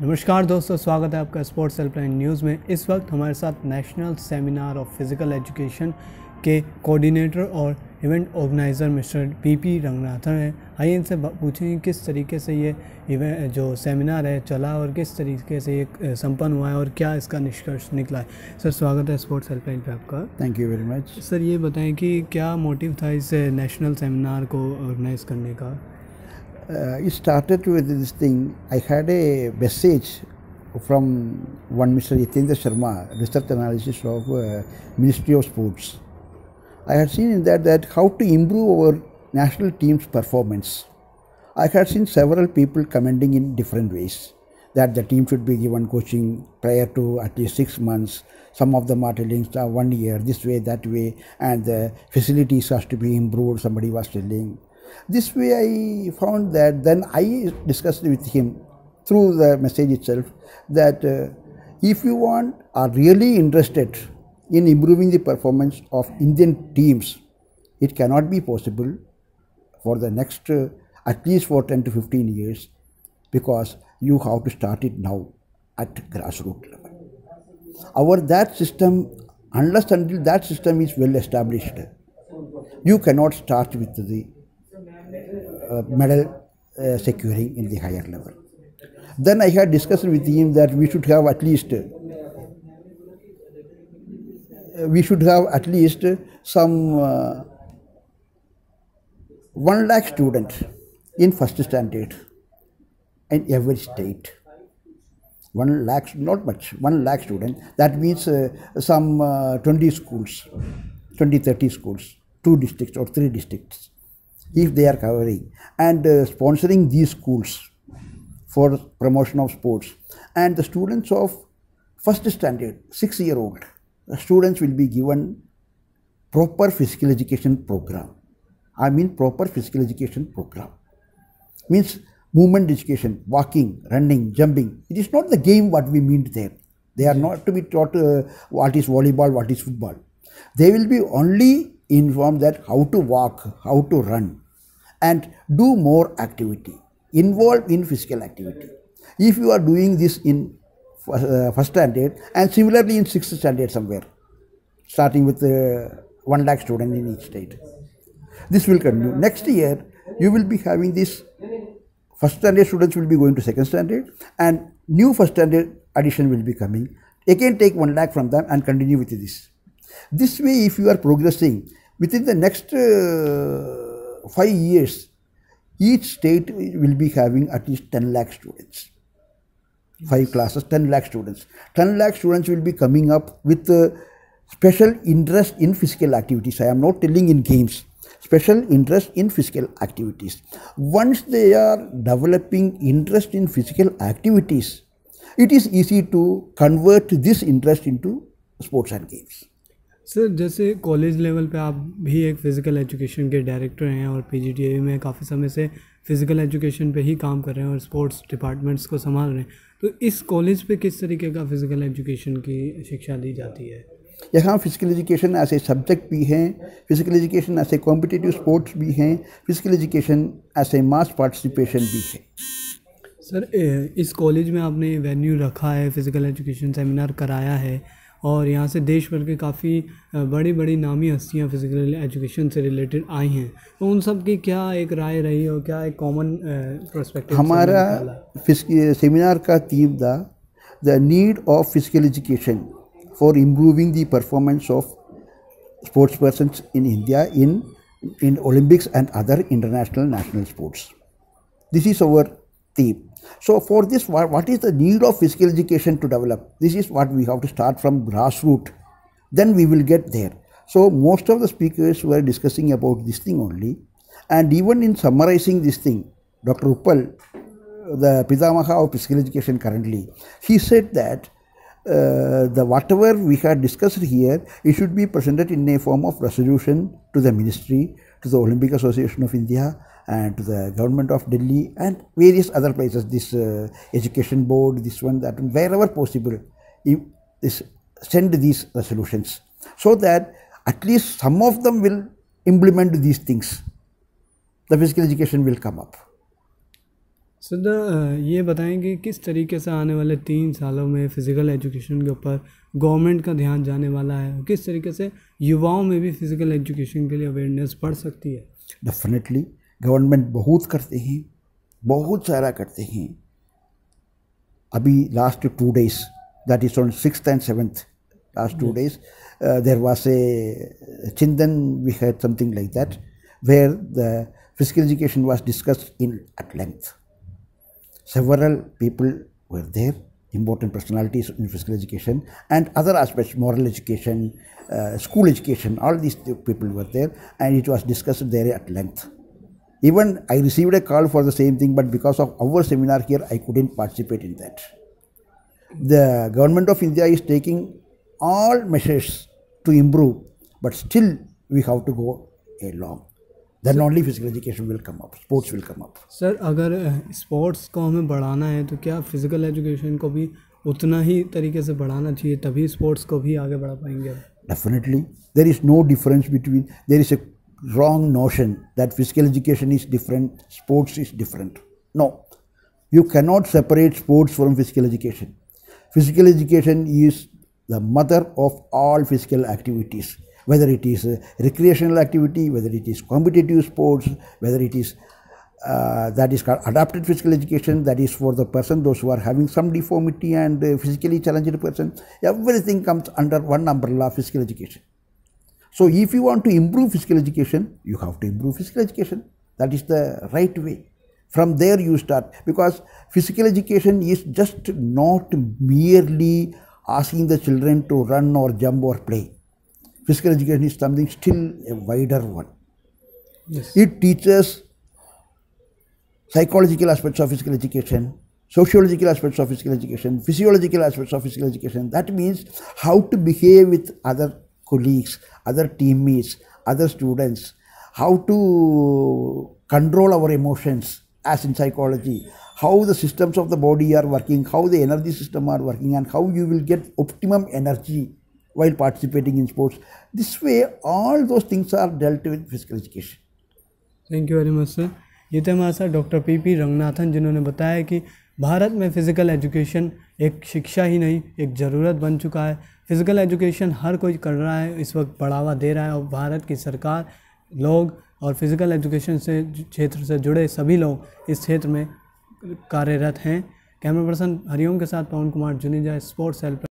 नमस्कार दोस्तों, स्वागत है आपका स्पोर्ट्स हेल्पलाइन न्यूज़ में। इस वक्त हमारे साथ national seminar of physical education के कोऑर्डिनेटर और event organiser mister P Ranganathan हैं। आइए इनसे पूछेंगे किस तरीके से ये इवेंट जो सेमिनार है चला और किस तरीके से ये संपन्न हुआ है और क्या इसका निष्कर्ष निकला है। सर, स्वागत है स्पोर्ट्स हेल्पलाइन पे आपका। Thank you very much. Sir, ये बताएं कि क्या मोटिव था इस नेशनल सेमिनार को ऑर्गेनाइज़ करने का? It started with this thing. I had a message from one Mr. Yatendra Sharma, research analysis of Ministry of Sports. I had seen in that how to improve our national team's performance. I had seen several people commenting in different ways that the team should be given coaching prior to at least 6 months. Some of them are telling 1 year, this way, that way, and the facilities has to be improved, somebody was telling. This way I found that, then I discussed with him through the message itself that if you are really interested in improving the performance of Indian teams, it cannot be possible for the next at least for 10 to 15 years, because you have to start it now at grassroots level. That system, unless until that system is well established, you cannot start with the medal securing in the higher level. Then I had discussed with him that we should have at least some 1 lakh students in first standard in every state. 1 lakh, not much, 1 lakh students. That means some 20 schools, 20-30 schools, 2 districts or 3 districts. If they are covering and sponsoring these schools for promotion of sports, and the students of first standard, 6-year-old students will be given proper physical education program. I mean proper physical education program means movement education, walking, running, jumping. It is not the game what we mean there. They are not to be taught what is volleyball, what is football. They will be only informed that how to walk, how to run, and do more activity, involved in physical activity. If you are doing this in first standard and similarly in 6th standard somewhere, starting with 1 lakh students in each state, this will continue. Next year you will be having this. First standard students will be going to 2nd standard and new first standard addition will be coming. Again take 1 lakh from them and continue with this. This way, if you are progressing within the next 5 years, each state will be having at least 10 lakh students. 5 classes, 10 lakh students. 10 lakh students will be coming up with special interest in physical activities. I am not telling in games. Special interest in physical activities. Once they are developing interest in physical activities, it is easy to convert this interest into sports and games. Sir, जैसे college level पे आप भी एक physical education के director हैं और PG DAV में काफ़ी समय से फ़िज़िकल एजुकेशन पे ही काम कर रहे हैं और स्पोर्ट्स डिपार्टमेंट्स को संभाल रहे हैं, तो इस कॉलेज पे किस तरीके का फ़िज़िकल एजुकेशन की शिक्षा दी जाती है? यहाँ physical education as a subject भी हैं, physical education as a competitive sports भी हैं, physical education as a mass participation भी है। सर, इस कॉलेज में आपने वेन्यू रखा है, फ़िज़िकल एजुकेशन सेमिनार कराया है और यहाँ से देश भर के काफ़ी बड़ी बड़ी नामी हस्तियाँ फ़िज़िकल एजुकेशन से रिलेटेड आई हैं, तो उन सब की क्या एक राय रही और क्या एक कॉमन पर्सपेक्टिव? हमारा सेमिनार का थीम था the need of physical education for improving the performance of sports persons in India in Olympics and other international national sports. This is our theme. So for this, what is the need of physical education to develop? This is what we have to start from grassroots. Then we will get there. So most of the speakers were discussing about this thing only. And even in summarizing this thing, Dr. Uppal, the Pitamaha of physical education currently, he said that the whatever we had discussed here, it should be presented in a form of resolution to the ministry, to the Olympic Association of India, and to the government of Delhi and various other places, this education board, this one, that one, wherever possible, send these resolutions so that at least some of them will implement these things. The physical education will come up. Sir ये बताएं कि किस तरीके से आने वाले 3 सालों में फ़िज़िकल एजुकेशन के ऊपर गवर्नमेंट का ध्यान जाने वाला है, किस तरीके से युवाओं में भी फ़िज़िकल एजुकेशन के लिए अवेयरनेस बढ़ सकती है? डेफिनेटली गवर्नमेंट बहुत करते हैं, बहुत सारा करते हैं. अभी last 2 days, that is on 6th and 7th, last 2 days, there was a Chindan, we had something like that, where the physical education was discussed at length. Several people were there, important personalities in physical education and other aspects, moral education, school education, all these people were there, and it was discussed there at length. Even I received a call for the same thing, but because of our seminar here, I couldn't participate in that. The government of India is taking all measures to improve, but still we have to go along. Then only physical education will come up, sports will come up. Sir अगर sports को हमें बढ़ाना है तो क्या physical education को भी उतना ही तरीके से बढ़ाना चाहिए, तभी स्पोर्ट्स को भी आगे बढ़ा पाएंगे? Definitely. There is no difference between, there is a wrong notion that physical education is different, sports is different. No, you cannot separate sports from physical education. Physical education is the mother of all physical activities, whether it is a recreational activity, whether it is competitive sports, whether it is that is called adapted physical education, that is for the person, those who are having some deformity and physically challenged person. Everything comes under one umbrella, physical education. So if you want to improve physical education, you have to improve physical education. That is the right way. From there you start, because physical education is just not merely asking the children to run or jump or play. Physical education is something still a wider one. Yes. It teaches psychological aspects of physical education, sociological aspects of physical education, physiological aspects of physical education. That means how to behave with other colleagues, other teammates, other students, how to control our emotions as in psychology, how the systems of the body are working, how the energy system are working, and how you will get optimum energy while participating in sports. This way, all those things are dealt with physical education. Thank you very much sir. ये थे हमारे साथ doctor P Ranganathan, जिन्होंने बताया कि भारत में physical education एक शिक्षा ही नहीं, एक ज़रूरत बन चुका है. फ़िज़िकल एजुकेशन हर कोई कर रहा है, इस वक्त बढ़ावा दे रहा है, और भारत की सरकार, लोग और फिज़िकल एजुकेशन से क्षेत्र से जुड़े सभी लोग इस क्षेत्र में कार्यरत हैं. कैमरा पर्सन हरिओम के साथ पवन कुमार जुनेजा, स्पोर्ट्स हेल्पलाइन.